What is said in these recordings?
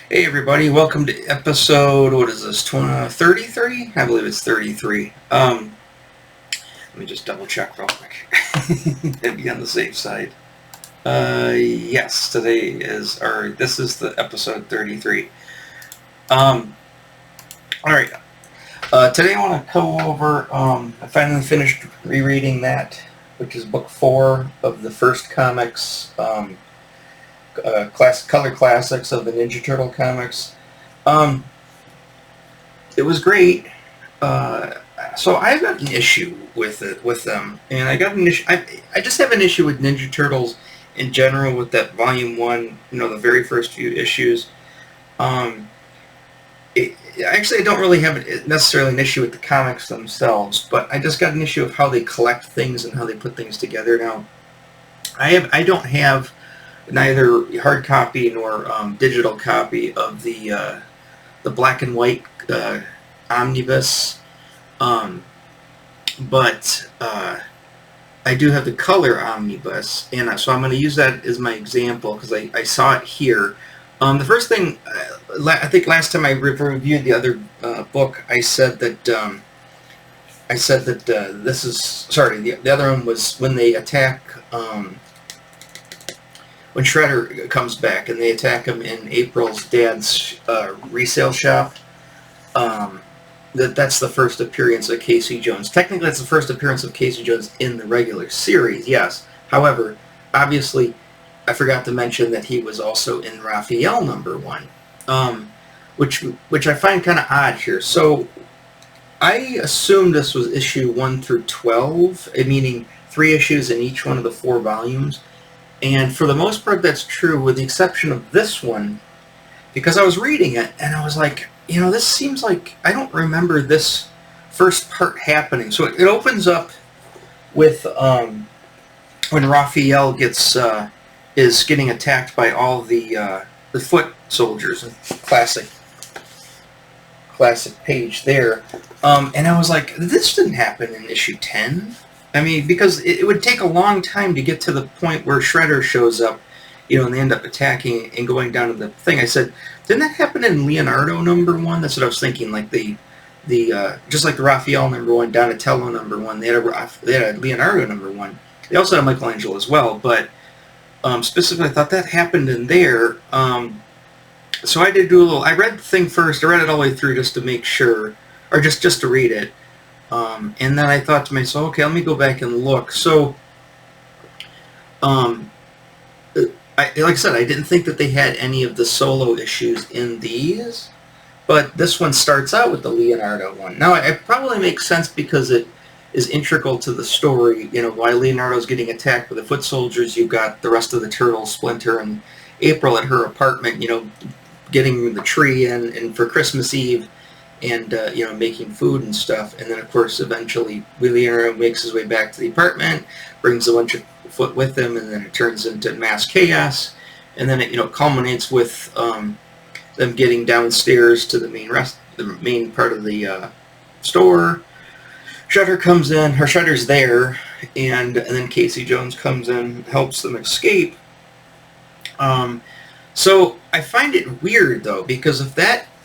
Hey everybody, welcome to episode, what is this, 33? I believe it's 33. Let me just double check real quick and be on the safe side. Yes, this is the episode 33. Alright, today I want to go over, I finally finished rereading that, which is book 4 of the first comics, color classics of the Ninja Turtle comics. It was great. So I've got an issue with them, and I got an issue. I just have an issue with Ninja Turtles in general with that volume 1. The very first few issues. Actually, I don't really have necessarily an issue with the comics themselves, but I just got an issue of how they collect things and how they put things together. Now, I don't have neither hard copy nor digital copy of the black and white omnibus, but I do have the color omnibus, and so I'm going to use that as my example because I saw it here. The first thing, I think last time I reviewed the other book, I said that this is, sorry, the other one was when they attack. When Shredder comes back and they attack him in April's dad's resale shop, that's the first appearance of Casey Jones. Technically, that's the first appearance of Casey Jones in the regular series, yes. However, obviously, I forgot to mention that he was also in Raphael #1, which I find kind of odd here. So, I assume this was issue 1 through 12, meaning 3 issues in each one of the 4 volumes. And for the most part, that's true, with the exception of this one, because I was reading it, and I was like, this seems like, I don't remember this first part happening. So it opens up with when Raphael is getting attacked by all the foot soldiers, classic page there. And I was like, this didn't happen in issue 10. I mean, because it would take a long time to get to the point where Shredder shows up, and they end up attacking and going down to the thing. I said, didn't that happen in Leonardo #1? That's what I was thinking. Like the just like the Raphael #1, Donatello #1, they had a Leonardo #1. They also had Michelangelo as well, but specifically, I thought that happened in there. So I did do a little. I read the thing first. I read it all the way through just to make sure, or just to read it. And then I thought to myself, okay, let me go back and look. So, like I said, I didn't think that they had any of the solo issues in these, but this one starts out with the Leonardo one. Now, it probably makes sense because it is integral to the story. Why Leonardo's getting attacked by the foot soldiers. You've got the rest of the Turtles, Splinter and April at her apartment, getting the tree in, and for Christmas Eve, and making food and stuff. And then, of course, eventually Leonardo makes his way back to the apartment, brings a bunch of foot with him, and then it turns into mass chaos. And then it culminates with them getting downstairs to the main part of the store. Shredder comes in, or Shredder's there, and then Casey Jones comes in, helps them escape. So I find it weird, though, because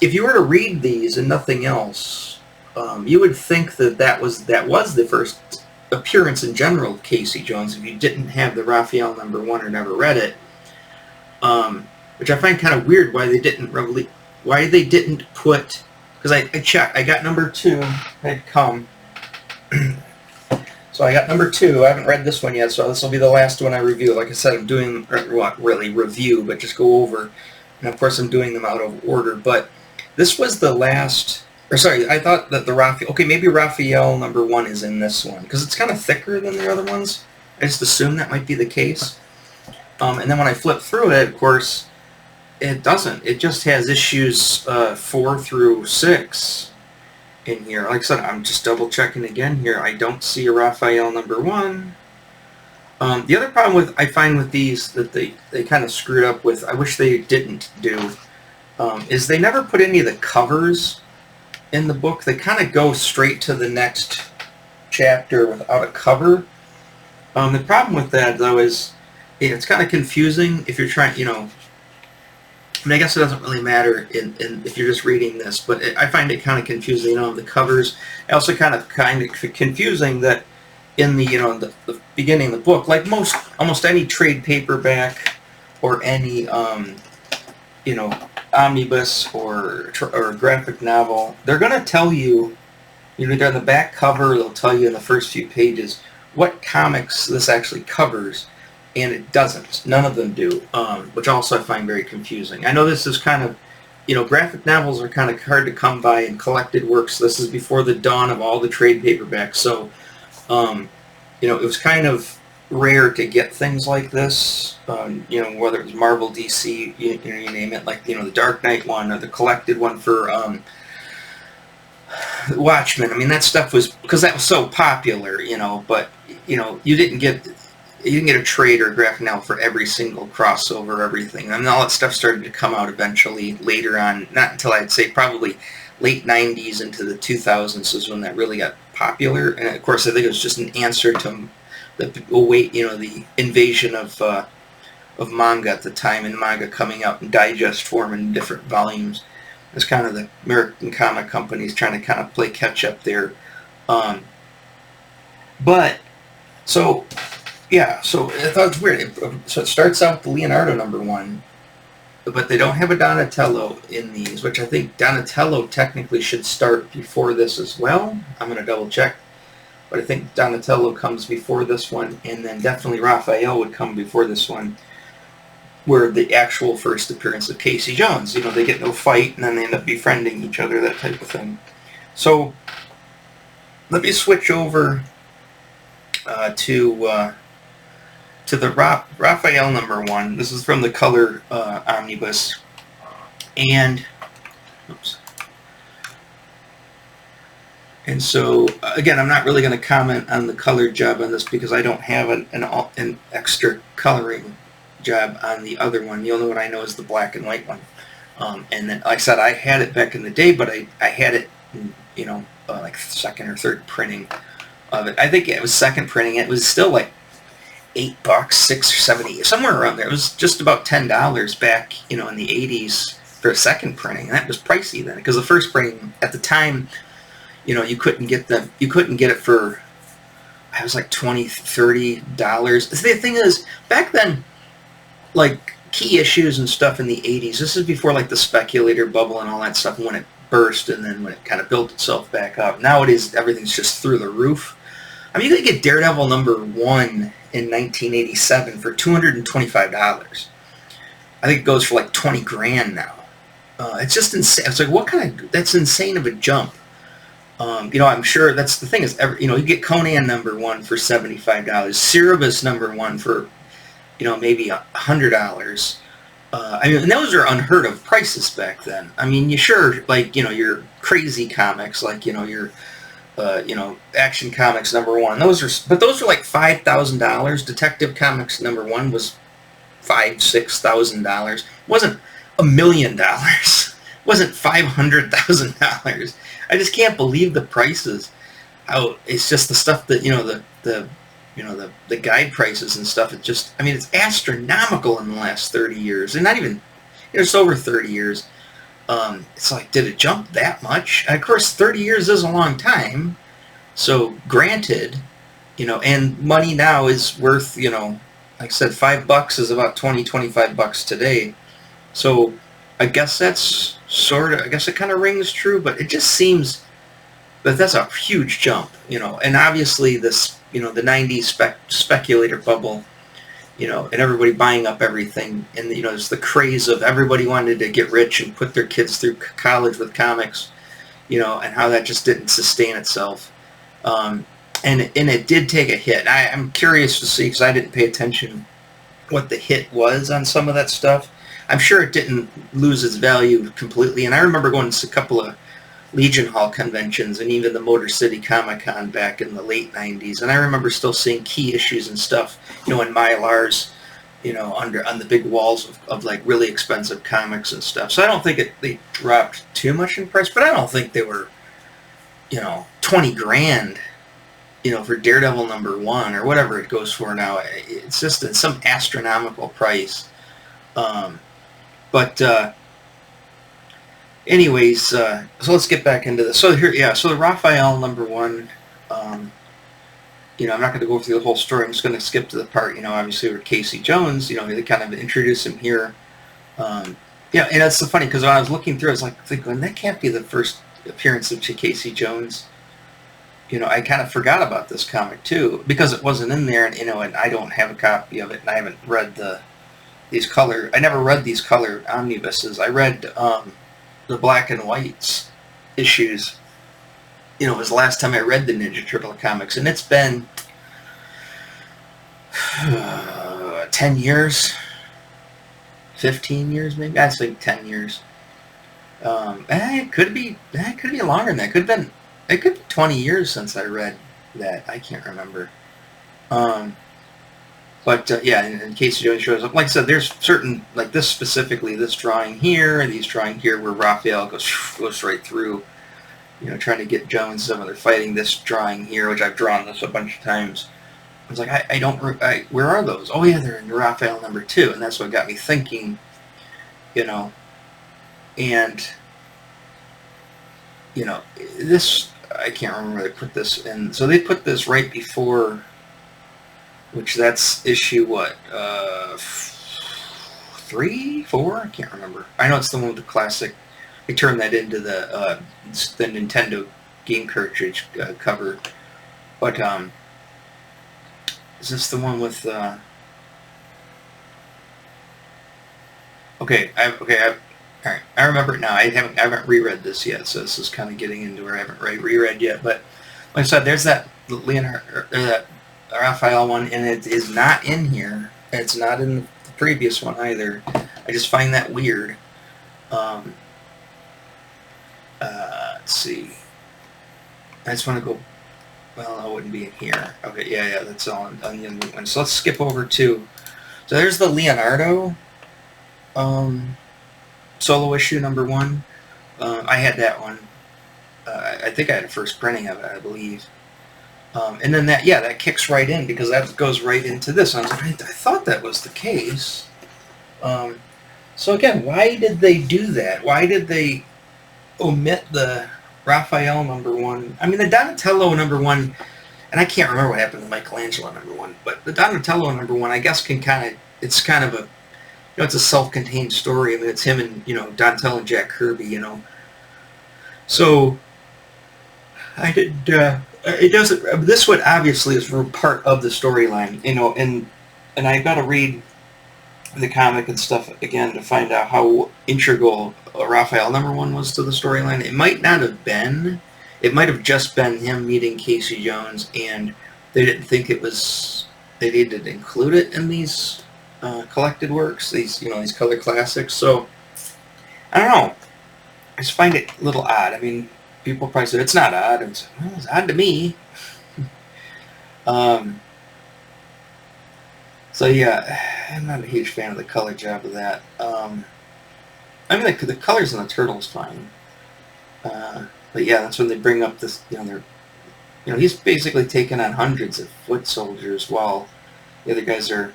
if you were to read these and nothing else, you would think that was the first appearance in general of Casey Jones if you didn't have the Raphael #1 or never read it. Which I find kind of weird why they didn't put, because I checked, I got #2 had come. So I got #2. I haven't read this one yet, so this will be the last one I review. Like I said, I'm doing, not really review, but just go over. And of course, I'm doing them out of order. But this was the last, or sorry, I thought that the Raphael, okay, maybe Raphael #1 is in this one, because it's kind of thicker than the other ones. I just assumed that might be the case. And then when I flip through it, of course, it doesn't. It just has issues 4 through 6. In here. Like I said, I'm just double checking again here. I don't see a Raphael #1. The other problem I find with these that they kind of screwed up with, I wish they didn't do, is they never put any of the covers in the book. They kind of go straight to the next chapter without a cover. The problem with that, though, is it's kind of confusing if you're trying, I mean, I guess it doesn't really matter in if you're just reading this, but I find it kind of confusing. The covers. I also kind of confusing that in the beginning of the book, like almost any trade paperback or any omnibus or graphic novel, they're going to tell you, either on the back cover, they'll tell you in the first few pages what comics this actually covers, and it doesn't. None of them do, which also I find very confusing. I know this is kind of, graphic novels are kind of hard to come by in collected works. This is before the dawn of all the trade paperbacks, so, it was kind of rare to get things like this, whether it was Marvel, DC, you name it, like, the Dark Knight one or the collected one for Watchmen. I mean, that stuff was, because that was so popular, but, you didn't get a trade or a graphic novel for every single crossover, everything. I mean, all that stuff started to come out eventually later on, not until I'd say probably late 90s into the 2000s is when that really got popular. And of course, I think it was just an answer to the invasion of manga at the time, and manga coming out in digest form in different volumes. It's kind of the American comic companies trying to kind of play catch up there. So I thought it was weird. So it starts out with the Leonardo #1, but they don't have a Donatello in these, which I think Donatello technically should start before this as well. I'm going to double check. But I think Donatello comes before this one, and then definitely Raphael would come before this one, where the actual first appearance of Casey Jones. They get no fight, and then they end up befriending each other, that type of thing. So let me switch over to the Raphael #1. This is from the Color Omnibus, and oops. And so, again, I'm not really going to comment on the color job on this because I don't have an extra coloring job on the other one. The only one I know is the black and white one. And then, like I said, I had it back in the day, but I had it, like second or third printing of it. I think it was second printing. It was still like $8, $6 or $7, somewhere around there. It was just about $10 back, in the 80s for a second printing. And that was pricey then, because the first printing at the time, you couldn't get them. You couldn't get it for, it was like $20, $30. The thing is, back then, like key issues and stuff in the 80s. This is before like the speculator bubble and all that stuff when it burst, and then when it kind of built itself back up. Nowadays, everything's just through the roof. I mean, you could get Daredevil #1 in 1987 for $225. I think it goes for like 20 grand now. It's just insane. It's like, that's insane of a jump. I'm sure that's the thing is, you get Conan #1 for $75, Cerebus #1 for, maybe $100. I mean, and those are unheard of prices back then. I mean, your crazy comics, like, your, Action Comics #1. Those are like $5,000. Detective Comics #1 was $5,000-$6,000. Wasn't $1 million. Wasn't $500,000. I just can't believe the prices. It's just the stuff that the guide prices and stuff. It's astronomical in the last 30 years, and not even, it's over 30 years. It's like, did it jump that much? And of course, 30 years is a long time. So granted, and money now is worth, like I said, $5 is about $20-$25 today. So I guess that's I guess it kind of rings true, but it just seems that that's a huge jump, and obviously this, the 90s speculator bubble, and everybody buying up everything, and, there's the craze of everybody wanted to get rich and put their kids through college with comics, and how that just didn't sustain itself. And it did take a hit. I'm curious to see, because I didn't pay attention what the hit was on some of that stuff. I'm sure it didn't lose its value completely. And I remember going to a couple of Legion Hall conventions and even the Motor City Comic Con back in the late 90s. And I remember still seeing key issues and stuff, in Mylars, on the big walls of like really expensive comics and stuff. So I don't think they dropped too much in price, but I don't think they were, 20 grand, for Daredevil #1 or whatever it goes for now. It's just some astronomical price. But anyways, so let's get back into this. So here, yeah, so the Raphael #1. I'm not going to go through the whole story. I'm just going to skip to the part, obviously where Casey Jones, they kind of introduce him here. Yeah, and that's so funny because when I was looking through, I was like thinking, that can't be the first appearance of Casey Jones. I kind of forgot about this comic too because it wasn't in there, and and I don't have a copy of it, and I haven't read I never read these color omnibuses. I read the black and whites issues. It was the last time I read the Ninja Turtle comics, and it's been 10 years, 15 years maybe. I think 10 years. It could be longer than that. It could be 20 years since I read that. I can't remember. But yeah, in case Joey shows up, like I said, there's certain, like this specifically, this drawing here, and these drawing here, where Raphael goes right through, trying to get Jones and some of they're fighting. This drawing here, which I've drawn this a bunch of times. I was like, where are those? Oh yeah, they're in Raphael #2, and that's what got me thinking, and this, I can't remember where they put this in. So they put this right before, which that's issue what, 3, 4? I can't remember. I know it's the one with the classic. They turned that into the Nintendo game cartridge cover. But is this the one with? Okay, all right. I remember it now. I haven't reread this yet, so this is kind of getting into where I haven't reread yet. But like I said, there's that Leonardo, or that Raphael one, and it is not in here. It's not in the previous one either. I just find that weird. Let's see. I just want to go. Well, it wouldn't be in here. Okay, yeah, that's all on the other one. So let's skip over to. So there's the Leonardo solo issue #1. I had that one. I think I had a first printing of it, I believe. And then that kicks right in because that goes right into this. I was like, I thought that was the case. So again, why did they do that? Why did they omit the Raphael #1? I mean, the Donatello #1, and I can't remember what happened to Michelangelo #1, but the Donatello #1, I guess, it's kind of a, it's a self-contained story. I mean, it's him and, Donatello and Jack Kirby, So, I did, it doesn't, this one obviously is part of the storyline, and I've got to read the comic and stuff again to find out how integral Raphael #1 was to the storyline. It might not have been. It might have just been him meeting Casey Jones, and they didn't think they needed to include it in these collected works, these color classics. So I don't know. I just find it a little odd. I mean, people probably said it's not odd. It's odd to me. So yeah, I'm not a huge fan of the color job of that. I mean, the colors on the turtle's fine. But yeah, that's when they bring up this. He's basically taking on hundreds of foot soldiers while the other guys are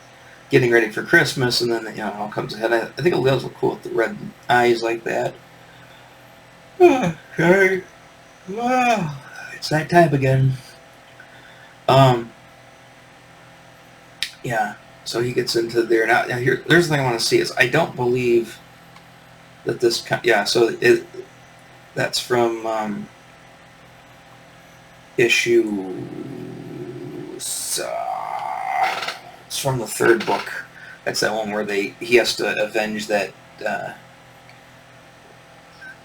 getting ready for Christmas, and then it all comes ahead. I think it looks cool with the red eyes like that. Okay. Well, it's that time again. Yeah. So he gets into there now. There's the thing I want to see is I don't believe that this. So that's from issue. It's from the 3rd book. That's that one where he has to avenge that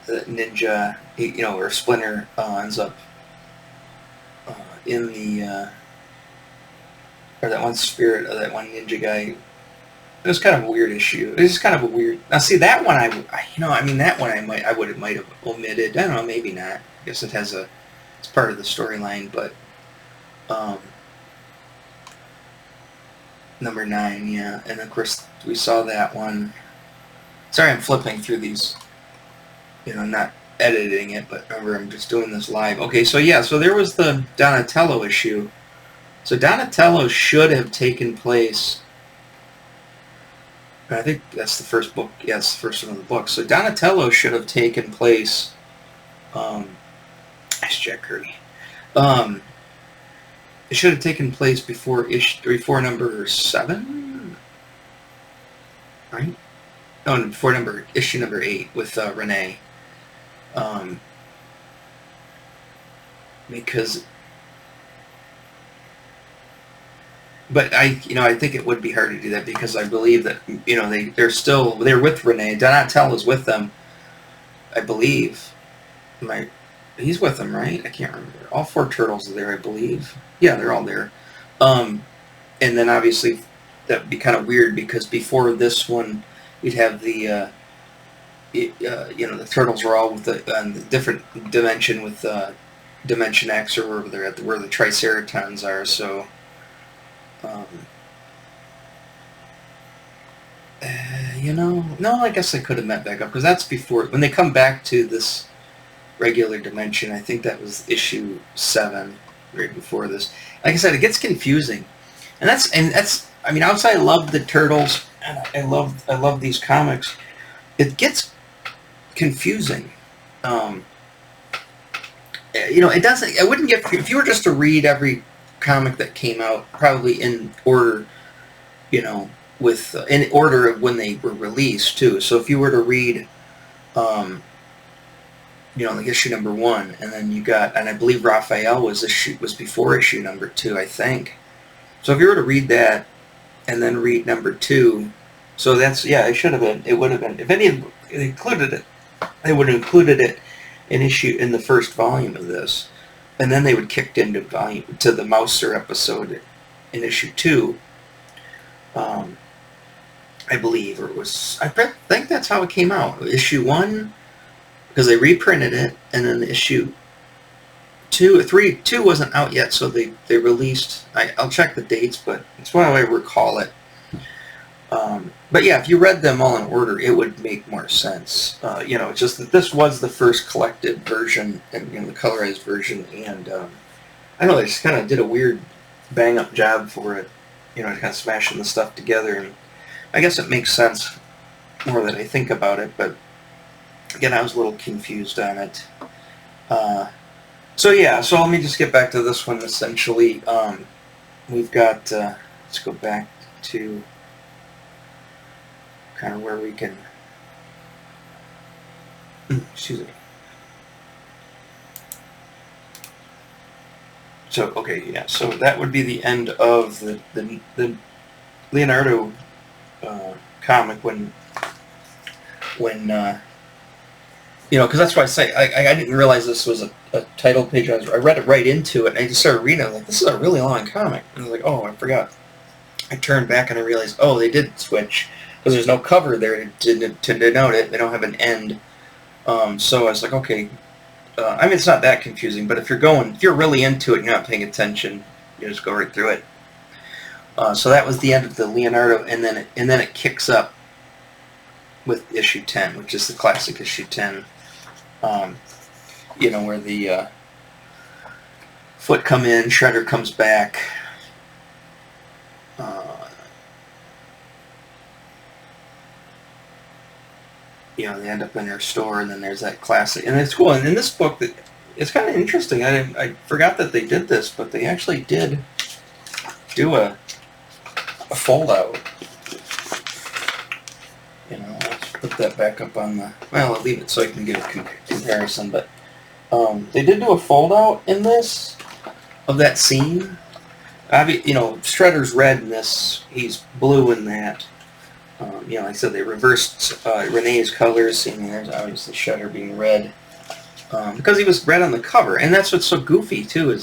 ninja. Where Splinter ends up in the. Or that one spirit of that one ninja guy. It was kind of a weird issue. It was just kind of a weird. Now, see that one, that one I might have omitted. I don't know, maybe not. I guess it's part of the storyline, but #9, yeah. And of course we saw that one. Sorry, I'm flipping through these. Not editing it, but remember, I'm just doing this live. Okay, so yeah, so there was the Donatello issue. So Donatello should have taken place I think that's the first book. Yeah, it's the first one of the books. So Donatello should have taken place. That's Jack Kirby. It should have taken place before number 7, right? Oh, before issue number 8 with Renee. Because, but I think it would be hard to do that because I believe that they're with Renee. Donatello's with them, I believe. He's with them, right? I can't remember. All 4 turtles are there, I believe. Yeah, they're all there. And then obviously that would be kind of weird because before this one, you'd have the the turtles are all with the different dimension with Dimension X or wherever they're at, where the Triceratons are. So, no, I guess I could have met back up because that's before when they come back to this regular dimension. I think that was issue 7, right before this. Like I said, it gets confusing, and that's. I mean, outside I love the turtles, and I love these comics. It gets confusing. It doesn't. I wouldn't get if you were just to read every comic that came out, probably in order, with in order of when they were released too. So if you were to read, like issue number 1, and then you got, and I believe Raphael was before issue number 2, I think. So if you were to read that, and then read number 2, so that's it should have been. It would have been if any of it included it. They would have included it in the first volume of this, and then they would kicked into to the Mouser episode in issue 2. I believe, or it was. I think that's how it came out. Issue 1, because they reprinted it, and then issue 2 wasn't out yet, so they released. I'll check the dates, but it's what I recall it. But yeah, if you read them all in order, it would make more sense. It's just that this was the first collected version, and the colorized version, and I know they just kind of did a weird bang-up job for it, kind of smashing the stuff together, and I guess it makes sense more that I think about it, but again, I was a little confused on it. So let me just get back to this one, essentially. We've got, let's go back to kind of where we can, excuse me. So, okay, yeah, so that would be the end of the Leonardo comic when because that's why I say I didn't realize this was a title page. I read it right into it, and I just started reading it. I was like, this is a really long comic. And I was like, oh, I forgot. I turned back and I realized, oh, they did switch because there's no cover there to denote it. They don't have an end. So I was like, okay. I mean, it's not that confusing, but if you're really into it, and you're not paying attention, you just go right through it. So that was the end of the Leonardo, and then it kicks up with issue 10, which is the classic issue 10. Where the Foot come in, Shredder comes back. They end up in their store, and then there's that classic, and it's cool. And in this book, it's kind of interesting. I forgot that they did this, but they actually did do a fold out. Let's put that back up on the. Well, I'll leave it so I can get a comparison. But they did do a fold out in this of that scene. Shredder's red in this. He's blue in that. Like I said, they reversed Renee's colors. There's obviously Shredder being red because he was red on the cover, and that's what's so goofy too.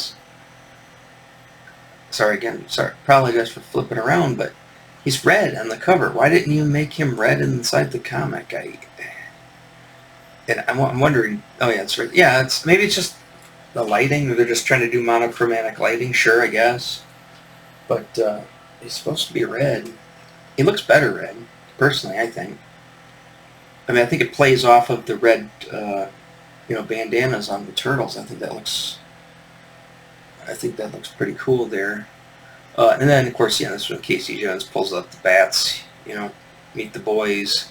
Sorry, apologize for flipping around, but he's red on the cover. Why didn't you make him red inside the comic? I'm wondering. Oh yeah, it's right. Yeah, maybe it's just the lighting, or they're just trying to do monochromatic lighting. Sure, I guess, but he's supposed to be red. He looks better red, personally, I think. I mean, I think it plays off of the red, bandanas on the turtles. I think that looks pretty cool there. And then, of course, this is when Casey Jones pulls out the bats, meet the boys.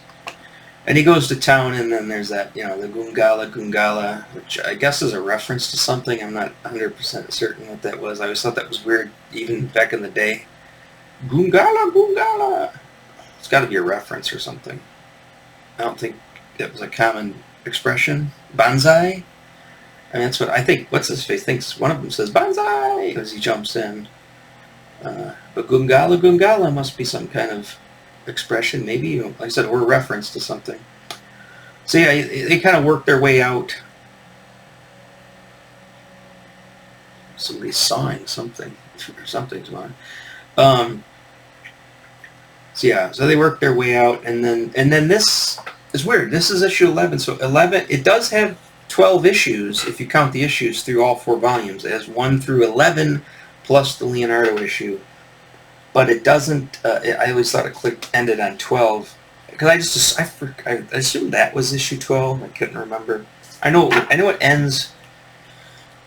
And he goes to town, and then there's that, the Goongala, which I guess is a reference to something. I'm not 100% certain what that was. I always thought that was weird, even back in the day. Goongala. It's got to be a reference or something. I don't think that was a common expression. Banzai? I mean, that's what I think. What's his face thinks one of them says Banzai as he jumps in. But Goongala must be some kind of expression, maybe, like I said, or a reference to something. So yeah, they kind of work their way out. Somebody's sawing something, or something's going on. So yeah, so they work their way out, and then this is weird. This is issue 11. So 11, it does have 12 issues if you count the issues through all 4 volumes. It has 1 through 11 plus the Leonardo issue. But it doesn't. I always thought it ended on 12 because I assumed that was issue 12. I couldn't remember. I know it ends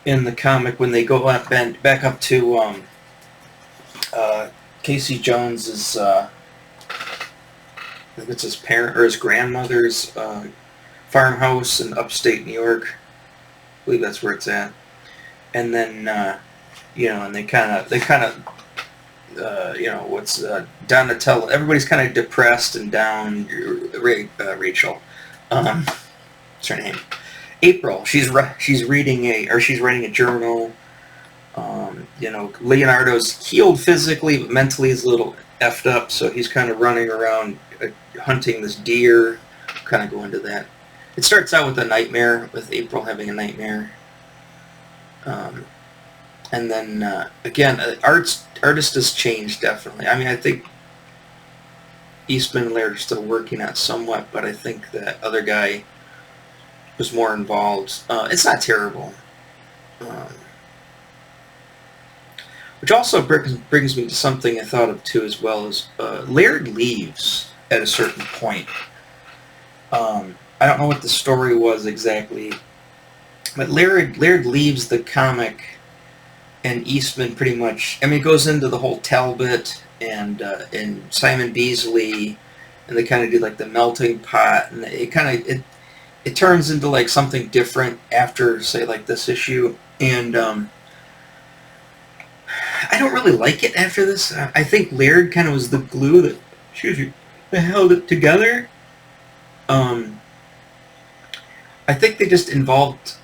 in the comic when they go back up to Casey Jones's. I think it's his parent or his grandmother's farmhouse in upstate New York. I believe that's where it's at. And then and they kind of. Donatello, everybody's kind of depressed and down. Rachel, what's her name? April. She's writing a journal. Leonardo's healed physically, but mentally is a little effed up, so he's kind of running around hunting this deer. Kind of go into that. It starts out with a nightmare, with April having a nightmare. And then, again, artist has changed, definitely. I mean, I think Eastman and Laird are still working on it somewhat, but I think that other guy was more involved. It's not terrible. Which also brings me to something I thought of, too, as well, as Laird leaves at a certain point. I don't know what the story was exactly, but Laird leaves the comic. And Eastman pretty much, I mean, it goes into the whole Talbot and Simon Beasley, and they kind of do like the melting pot, and it turns into like something different after, say, like this issue, and I don't really like it after this. I think Laird kind of was the glue that held it together. I think they just involved.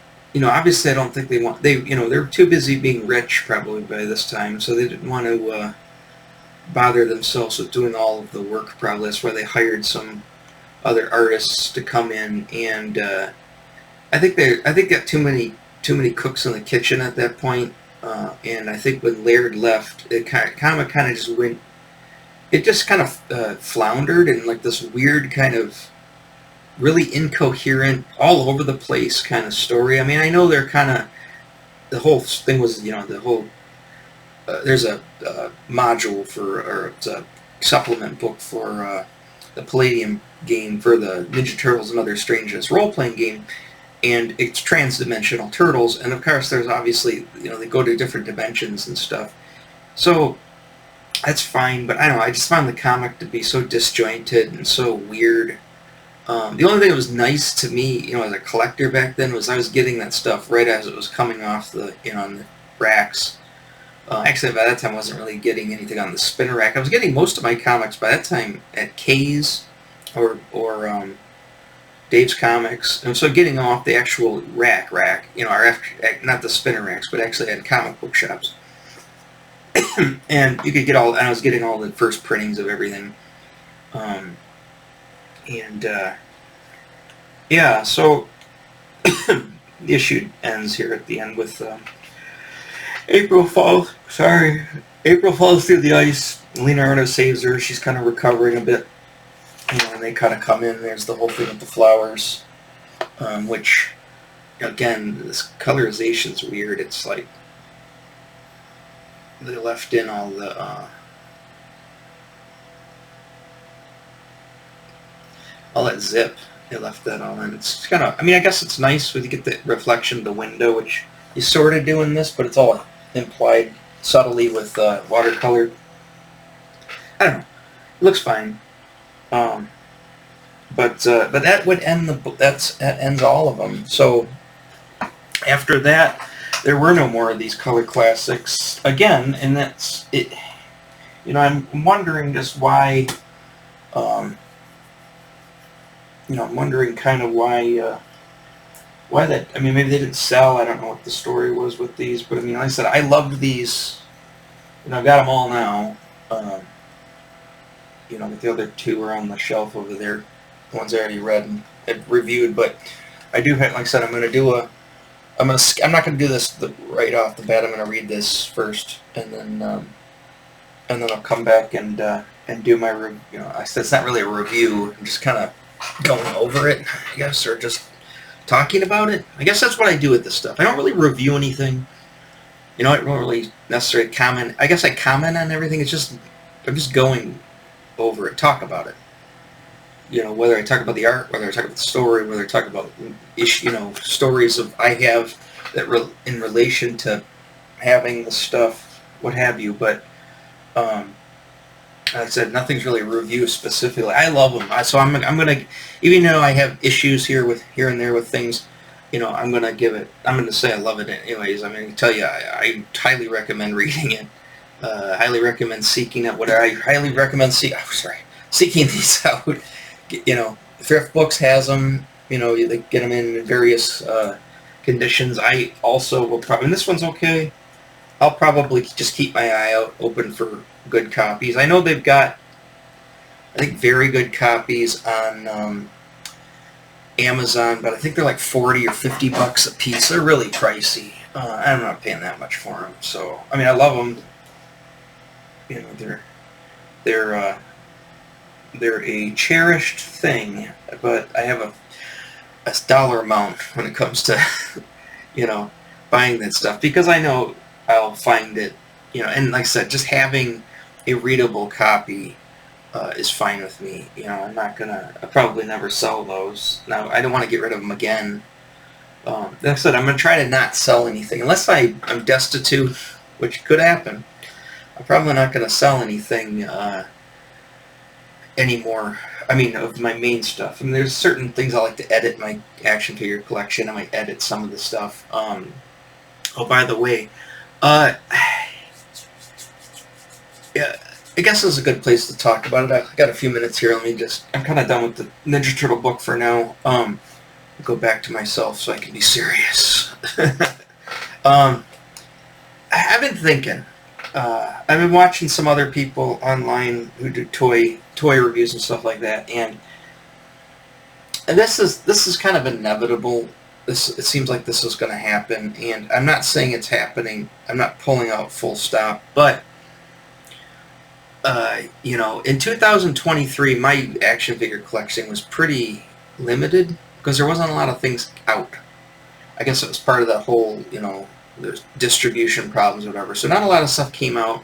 Obviously, I don't think they're too busy being rich probably by this time, so they didn't want to bother themselves with doing all of the work. Probably that's why they hired some other artists to come in, and I think got too many cooks in the kitchen at that point. And I think when Laird left, it comic kind of just went. It just kind of floundered in like this weird kind of. Really incoherent, all over the place kind of story. I mean, I know they're kind of, the whole thing was, the whole, there's a module or it's a supplement book for the Palladium game for the Ninja Turtles and Other Strangeness role-playing game, and it's trans-dimensional turtles, and of course there's obviously, they go to different dimensions and stuff. So, that's fine, but I don't know, I just found the comic to be so disjointed and so weird. The only thing that was nice to me, as a collector back then, was I was getting that stuff right as it was coming off the, on the racks. Actually, by that time, I wasn't really getting anything on the spinner rack. I was getting most of my comics by that time at K's or Dave's Comics, and so getting off the actual rack, or not the spinner racks, but actually at comic book shops. And you could get and I was getting all the first printings of everything. Yeah, so the issue ends here at the end with April falls through the ice. Leonardo saves her. She's kind of recovering a bit. And they kind of come in. There's the whole thing with the flowers, which, again, this colorization's weird. It's like they left in all the all that zip. They left that all in. It's kind of, I mean, I guess it's nice when you get the reflection of the window, which you sort of do in this, but it's all implied subtly with watercolor. I don't know. It looks fine. Um, but that would end that ends all of them. So after that, there were no more of these color classics again, and that's it. I'm wondering just why. Um, I'm wondering kind of why that. I mean, maybe they didn't sell. I don't know what the story was with these, but I mean, like I said, I loved these. I've got them all now. But the other two are on the shelf over there. The ones I already read and had reviewed, but I do have, like I said, I'm not gonna do this right off the bat. I'm gonna read this first, and then I'll come back and do my I said it's not really a review. I'm just kind of going over it, I guess, or just talking about it. I guess that's what I do with this stuff. I don't really review anything. I don't really necessarily comment. I guess I comment on everything. I'm just going over it, talk about it. Whether I talk about the art, whether I talk about the story, whether I talk about stories I have that in relation to having the stuff, what have you. But like I said, nothing's really a review specifically. I love them, so I'm gonna, even though I have issues here and there with things, I'm gonna say I love it anyways. I'm gonna tell you I highly recommend reading it. Highly recommend seeking out whatever. I highly recommend seeking these out. Thrift Books has them. They get them in various conditions. I also will probably, and this one's okay. I'll probably just keep my eye out open for good copies. I know they've got, I think, very good copies on Amazon, but I think they're like $40 or $50 a piece. They're really pricey. I'm not paying that much for them. So I mean, I love them. They're a cherished thing, but I have a dollar amount when it comes to buying that stuff, because I know I'll find it, and like I said, just having a readable copy is fine with me. I'll probably never sell those. Now, I don't want to get rid of them again. Like I said, I'm going to try to not sell anything unless I'm destitute, which could happen. I'm probably not going to sell anything anymore. I mean, of my main stuff. I mean, there's certain things I like to edit my action figure collection. I might edit some of the stuff. Oh, by the way, yeah, I guess this is a good place to talk about it. I got a few minutes here. I'm kind of done with the Ninja Turtle book for now. Go back to myself so I can be serious. I've been thinking. I've been watching some other people online who do toy reviews and stuff like that, and this is kind of inevitable. It seems like this is going to happen, and I'm not saying it's happening. I'm not pulling out full stop, but in 2023, my action figure collection was pretty limited because there wasn't a lot of things out. I guess it was part of that whole, there's distribution problems or whatever. So not a lot of stuff came out,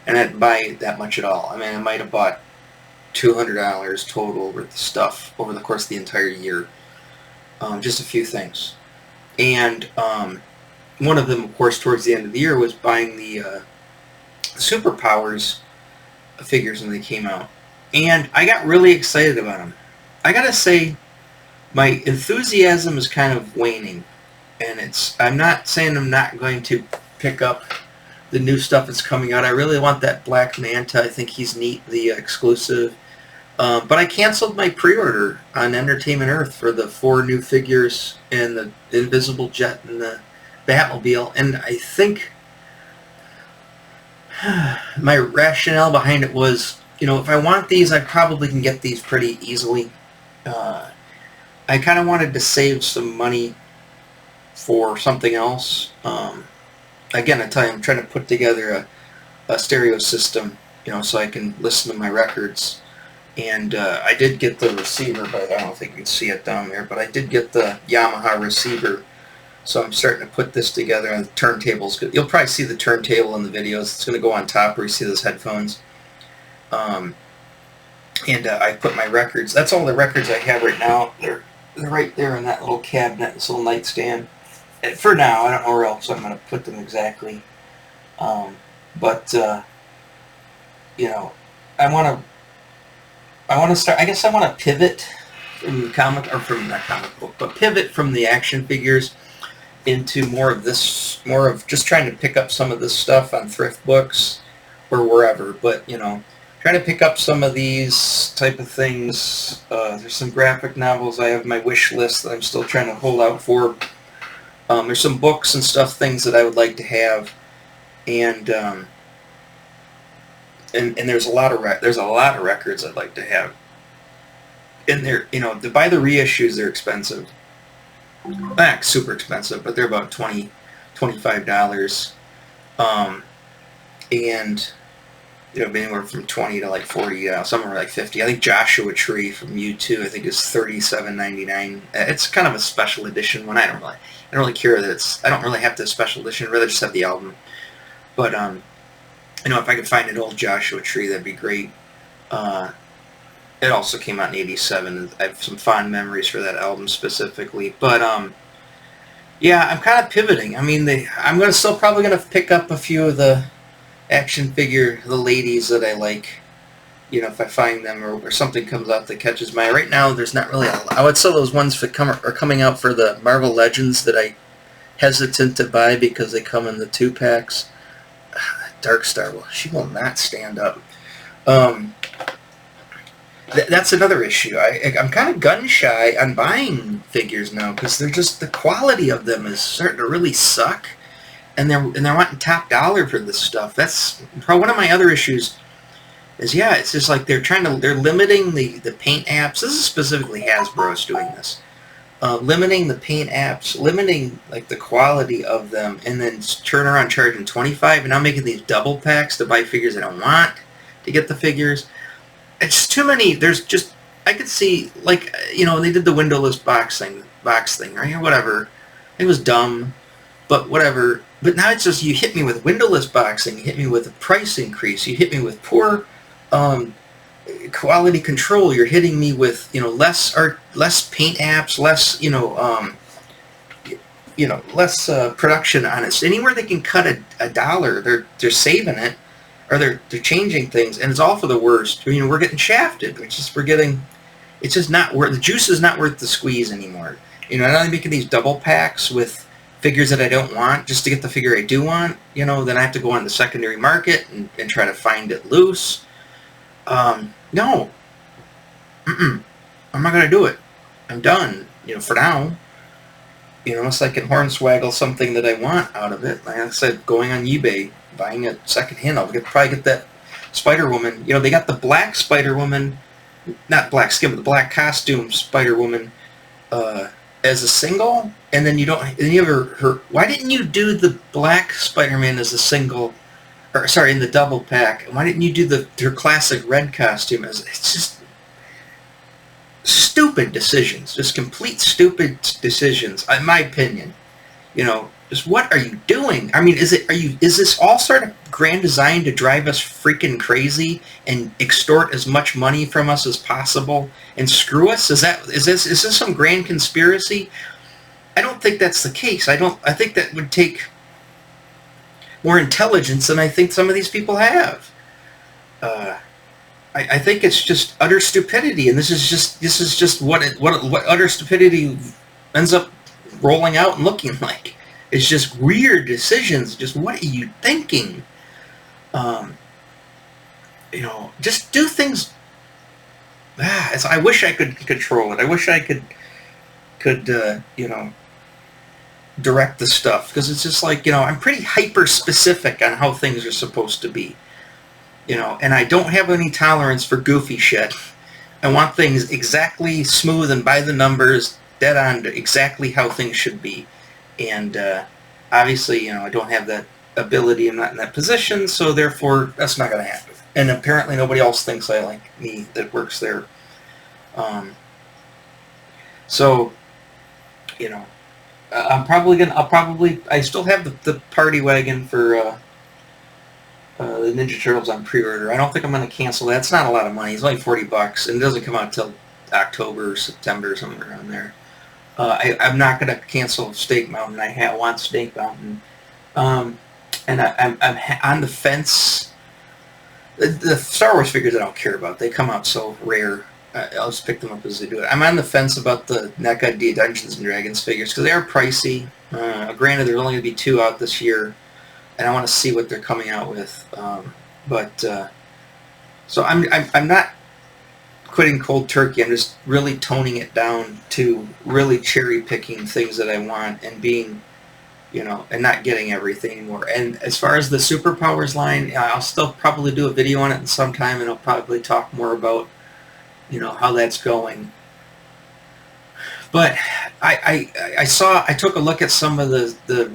and I didn't buy that much at all. I mean, I might have bought $200 total worth of stuff over the course of the entire year. Just a few things. And one of them, of course, towards the end of the year was buying the Superpowers figures when they came out. And I got really excited about them. I gotta say, my enthusiasm is kind of waning. And I'm not saying I'm not going to pick up the new stuff that's coming out. I really want that Black Manta. I think he's neat, the exclusive. But I canceled my pre-order on Entertainment Earth for the 4 new figures and the Invisible Jet and the Batmobile. And I think my rationale behind it was, if I want these, I probably can get these pretty easily. I kind of wanted to save some money for something else. Again, I tell you, I'm trying to put together a stereo system, so I can listen to my records. And I did get the receiver, but I don't think you can see it down there, but I did get the Yamaha receiver. So I'm starting to put this together, and the turntables. You'll probably see the turntable in the videos. It's going to go on top where you see those headphones. And I put my records. That's all the records I have right now. They're right there in that little cabinet, this little nightstand. And for now, I don't know where else I'm going to put them exactly. But I want to I want to start. I guess I want to pivot from the comic, or from not comic book, but pivot from the action figures into more of this, more of just trying to pick up some of this stuff on thrift books or wherever. But trying to pick up some of these type of things. There's some graphic novels I have on my wish list that I'm still trying to hold out for. There's some books and stuff, things that I would like to have, and there's a lot of records I'd like to have. And they're, to buy the reissues, they're expensive. Not super expensive, but they're about $25. And anywhere from 20 to like 40, somewhere like 50. I think Joshua Tree from U2, I think is $37.99. It's kind of a special edition one. I don't really care that I don't really have the special edition. I'd rather just have the album. But if I could find an old Joshua Tree, that'd be great. It also came out in '87. I have some fond memories for that album specifically. But yeah, I'm kind of pivoting. I mean, I'm probably gonna pick up a few of the action figure, the ladies that I like. If I find them or something comes out that catches my eye. Right now, there's not really. I would sell those ones that are coming out for the Marvel Legends that I hesitant to buy because they come in the 2-packs. Dark Star, well, she will not stand up. That's another issue. I'm kind of gun shy on buying figures now because they're just, the quality of them is starting to really suck, and they're wanting top dollar for this stuff. That's probably one of my other issues. It's just like they're limiting the paint apps. This is specifically Hasbro's doing this. Limiting the paint apps, limiting like the quality of them, and then turn around charging $25, and now making these double packs to buy figures I don't want to get the figures. It's too many. I could see, like, they did the windowless box thing, right? Or whatever. It was dumb, but whatever. But now it's just, you hit me with windowless boxing, you hit me with a price increase, you hit me with poor quality control, you're hitting me with less paint apps, less production on it. So anywhere they can cut a dollar, they're saving it, or they're changing things, and it's all for the worst. We're getting shafted. It's just not worth, the juice is not worth the squeeze anymore. Not only making these double packs with figures that I don't want just to get the figure I do want, then I have to go on the secondary market and try to find it loose. No. I'm not going to do it. I'm done, for now. Unless I can hornswaggle something that I want out of it. Like I said, going on eBay, buying it secondhand, I'll probably get that Spider-Woman. They got the black Spider-Woman, not black skin, but the black costume Spider-Woman as a single, and then you have her. Why didn't you do the black Spider-Man as a single? Or sorry, in the double pack. Why didn't you do her classic red costume as? It's just stupid decisions, just complete stupid decisions, in my opinion. Just what are you doing? I mean, is this all sort of grand design to drive us freaking crazy and extort as much money from us as possible and screw us? Is this some grand conspiracy? I don't think that's the case. I think that would take more intelligence than I think some of these people have. I think it's just utter stupidity, and this is just what utter stupidity ends up rolling out and looking like. It's just weird decisions. Just what are you thinking? Just do things. I wish I could control it. I wish I could direct the stuff, because it's just like, I'm pretty hyper specific on how things are supposed to be. And I don't have any tolerance for goofy shit. I want things exactly smooth and by the numbers, dead on to exactly how things should be. And obviously, I don't have that ability. I'm not in that position, so therefore, that's not going to happen. And apparently, nobody else thinks I like me that works there. So, I still have the party wagon for the Ninja Turtles on pre-order. I don't think I'm going to cancel that. It's not a lot of money. It's only $40, and it doesn't come out till October or September, somewhere around there. I'm not going to cancel Snake Mountain. I want Snake Mountain. And I'm on the fence The Star Wars figures I don't care about. They come out so rare. I'll just pick them up as they do it. I'm on the fence about the NECA Dungeons and Dragons figures because they are pricey. Granted, there's only going to be 2 out this year, and I want to see what they're coming out with. So I'm not quitting cold turkey. I'm just really toning it down to really cherry picking things that I want and being, and not getting everything anymore. And as far as the superpowers line, I'll still probably do a video on it sometime, and I'll probably talk more about, how that's going. But I took a look at some of the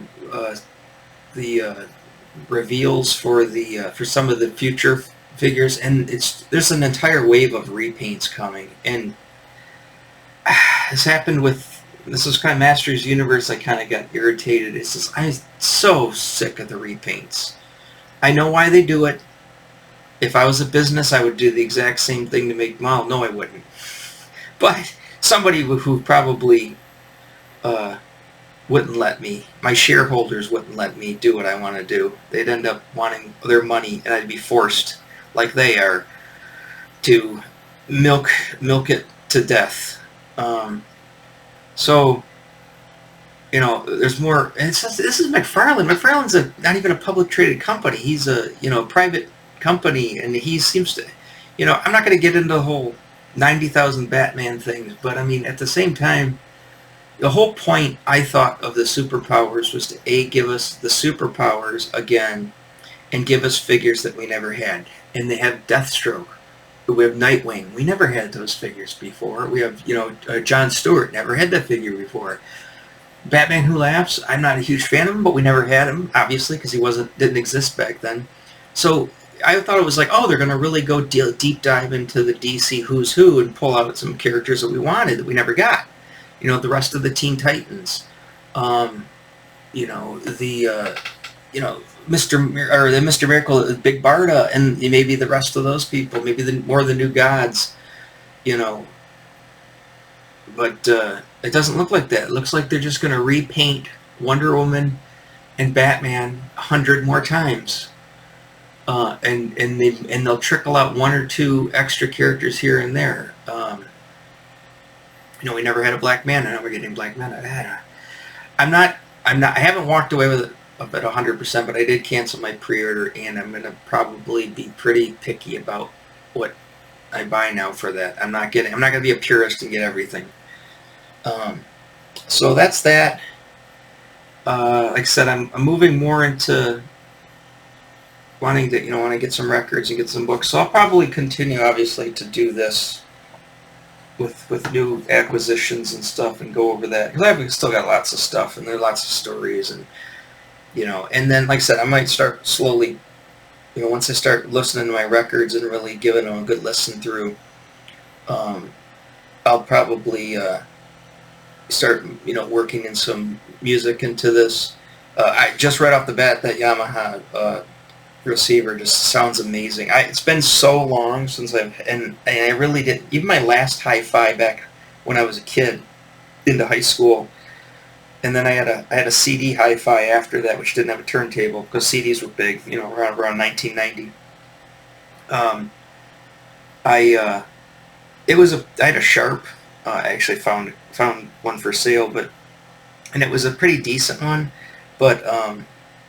reveals for some of the future figures, and there's an entire wave of repaints coming, and this was kind of Masters Universe. I kind of got irritated. I'm so sick of the repaints. I know why they do it. If I was a business, I would do the exact same thing to make well, no, I wouldn't. But somebody who probably wouldn't let me, my shareholders wouldn't let me do what I want to do. They'd end up wanting their money, and I'd be forced, like they are, to milk it to death. So, there's more. And this is McFarlane. McFarlane's not even a public traded company. He's a private company, and he seems to, I'm not going to get into the whole 90,000 Batman things, but I mean, at the same time, the whole point, I thought, of the superpowers was to give us the superpowers again, and give us figures that we never had. And they have Deathstroke. We have Nightwing. We never had those figures before. We have, John Stewart. Never had that figure before. Batman Who Laughs. I'm not a huge fan of him, but we never had him, obviously, because he didn't exist back then. So I thought it was like, oh, they're going to really go deep dive into the DC Who's Who and pull out some characters that we wanted that we never got. The rest of the Teen Titans. Mr. Miracle, Big Barda, and maybe the rest of those people, maybe more of the New Gods, But it doesn't look like that. It looks like they're just going to repaint Wonder Woman and Batman 100 more times, and they'll trickle out 1 or 2 extra characters here and there. We never had a Black Man, and now we're getting Black Man. I haven't walked away with it up at 100%, but I did cancel my pre-order, and I'm going to probably be pretty picky about what I buy now for that. I'm not going to be a purist and get everything. So that's that. Like I said, I'm moving more into wanting to get some records and get some books. So I'll probably continue, obviously, to do this with new acquisitions and stuff, and go over that, because I've still got lots of stuff, and there are lots of stories, and and then, like I said, I might start slowly, once I start listening to my records and really giving them a good listen through, I'll probably start, working in some music into this. I just right off the bat, that Yamaha receiver just sounds amazing. It's been so long since and I really did. Even my last hi-fi back when I was a kid into high school, and then I had a CD hi-fi after that, which didn't have a turntable because CDs were big, around 1990. I had a Sharp. I actually found one for sale, and it was a pretty decent one, but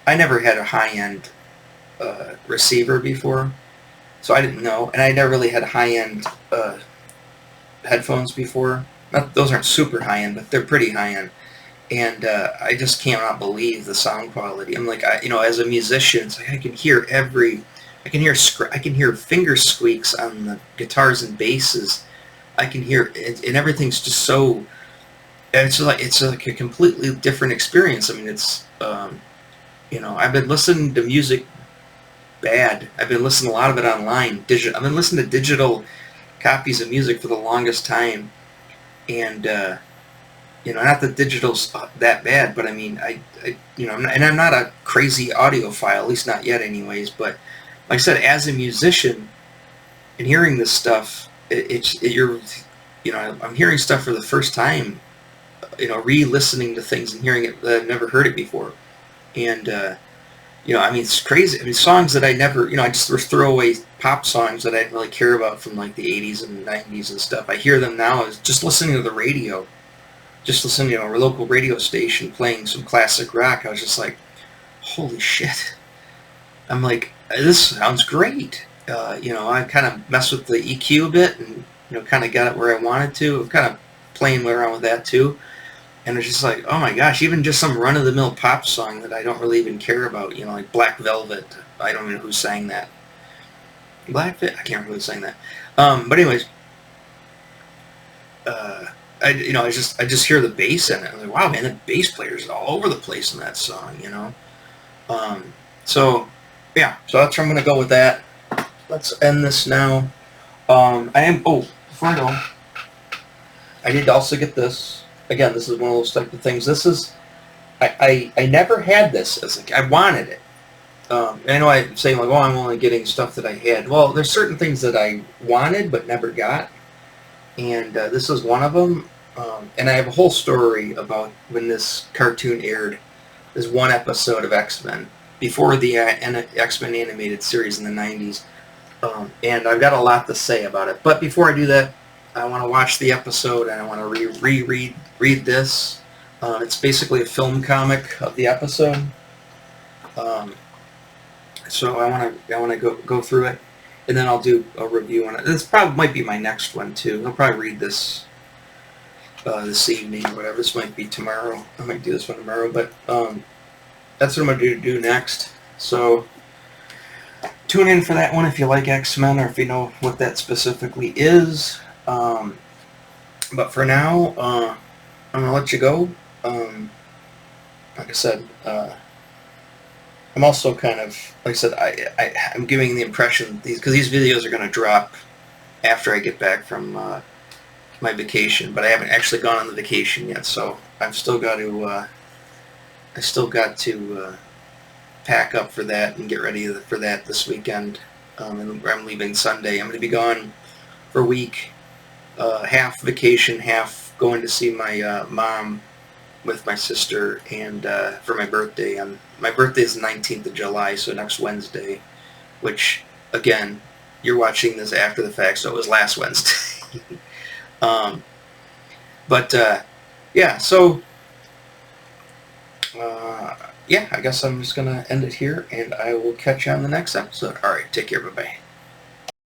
I never had a high-end receiver before, so I didn't know, and I never really had high-end headphones before. Those aren't super high-end, but they're pretty high-end, and I just cannot believe the sound quality. I'm like, as a musician, it's like I can hear finger squeaks on the guitars and basses. I can hear it, and everything's just so. It's like a completely different experience. I mean, it's I've been listening to music bad. I've been listening a lot of it online. I've been listening to digital copies of music for the longest time, and not that digital's that bad, but I mean, I'm not a crazy audiophile, at least not yet, anyways. But like I said, as a musician and hearing this stuff, I'm hearing stuff for the first time, re-listening to things and hearing it that I've never heard it before, and You know, I mean, it's crazy. I mean, songs that I never, you know, I just were throwaway pop songs that I didn't really care about from like the 80s and 90s and stuff. I hear them now as just listening to the radio, just listening to our local radio station playing some classic rock. I was just like, holy shit. I'm like, this sounds great. You know, I kind of messed with the EQ a bit and, you know, kind of got it where I wanted to. I'm kind of playing around with that too. And it's just like, oh my gosh, even just some run-of-the-mill pop song that I don't really even care about, you know, like Black Velvet. I don't even know who sang that. Black Velvet? I can't remember who sang that. But anyways, I just hear the bass in it. I'm like, wow, man, the bass player's all over the place in that song, you know. So yeah, so that's where I'm gonna go with that. Let's end this now. Before I go, I did also get this. Again, this is one of those type of things. This is, I never had this as I wanted it. And I know I'm saying like, oh, I'm only getting stuff that I had. Well, there's certain things that I wanted but never got, and this is one of them. And I have a whole story about when this cartoon aired. There's one episode of X-Men before the X-Men animated series in the 90s, and I've got a lot to say about it. But before I do that, I want to watch the episode and I want to read this. It's basically a film comic of the episode. So I want to go through it, and then I'll do a review on it. This probably might be my next one too. I'll probably read this this evening or whatever. This might be tomorrow. I might do this one tomorrow, but that's what I'm going to do next. So tune in for that one if you like X-Men or if you know what that specifically is. But for now, I'm going to let you go. Like I said, I'm also kind of, like I said, I'm giving the impression, because these videos are going to drop after I get back from my vacation, but I haven't actually gone on the vacation yet, so I've still got to, pack up for that and get ready for that this weekend. And I'm leaving Sunday. I'm going to be gone for a week. Half vacation, half going to see my mom with my sister, and for my birthday. My birthday is the 19th of July, so next Wednesday, which, again, you're watching this after the fact, so it was last Wednesday. Yeah, so, yeah, I guess I'm just going to end it here, and I will catch you on the next episode. Alright, take care, bye-bye.